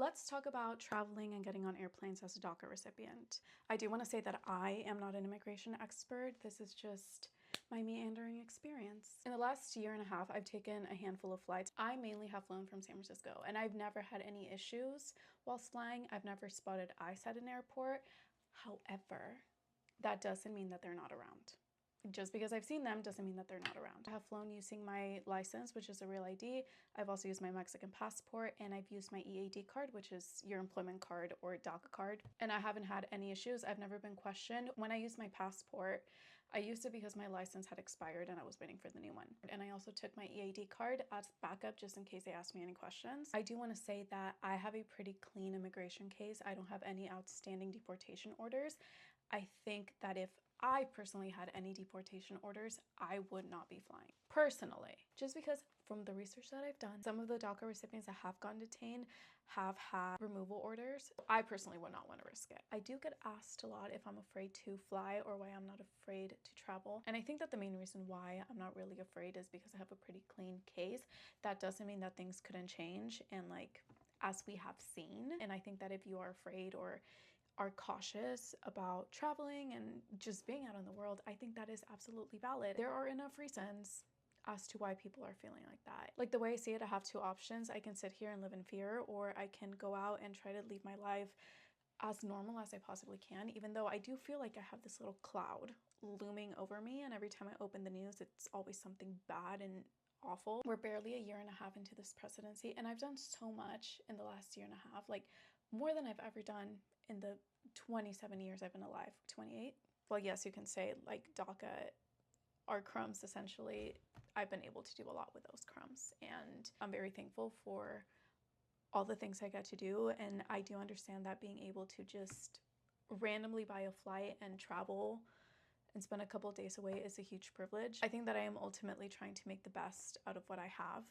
Let's talk about traveling and getting on airplanes as a DACA recipient. I do want to say that I am not an immigration expert. This is just my meandering experience. In the last year and a half, I've taken a handful of flights. I mainly have flown from San Francisco, and I've never had any issues whilst flying. I've never spotted ICE at an airport. However, that doesn't mean that they're not around. Just because I've seen them doesn't mean that they're not around. I have flown using my license, which is a real ID. I've also used my Mexican passport, and I've used my EAD card, which is your employment card or DACA card. And I haven't had any issues. I've never been questioned. When I used my passport, I used it because my license had expired and I was waiting for the new one. And I also took my EAD card as backup just in case they asked me any questions. I do want to say that I have a pretty clean immigration case. I don't have any outstanding deportation orders. I think that if I personally had any deportation orders, I would not be flying. Personally, just because from the research that I've done, some of the DACA recipients that have gotten detained have had removal orders. I personally would not want to risk it. I do get asked a lot if I'm afraid to fly or why I'm not afraid to travel. And I think that the main reason why I'm not really afraid is because I have a pretty clean case. That doesn't mean that things couldn't change, and as we have seen. And I think that if you are afraid or are cautious about traveling and just being out in the world, I think that is absolutely valid. There are enough reasons as to why people are feeling like that. Like, the way I see it, I have two options. I can sit here and live in fear, or I can go out and try to live my life as normal as I possibly can, even though I do feel like I have this little cloud looming over me, and every time I open the news, it's always something bad and awful. We're barely a year and a half into this presidency, and I've done so much in the last year and a half, like more than I've ever done in the 27 years I've been alive. 28? Well, yes, you can say like DACA are crumbs essentially. I've been able to do a lot with those crumbs, and I'm very thankful for all the things I get to do. And I do understand that being able to just randomly buy a flight and travel and spend a couple of days away is a huge privilege. I think that I am ultimately trying to make the best out of what I have.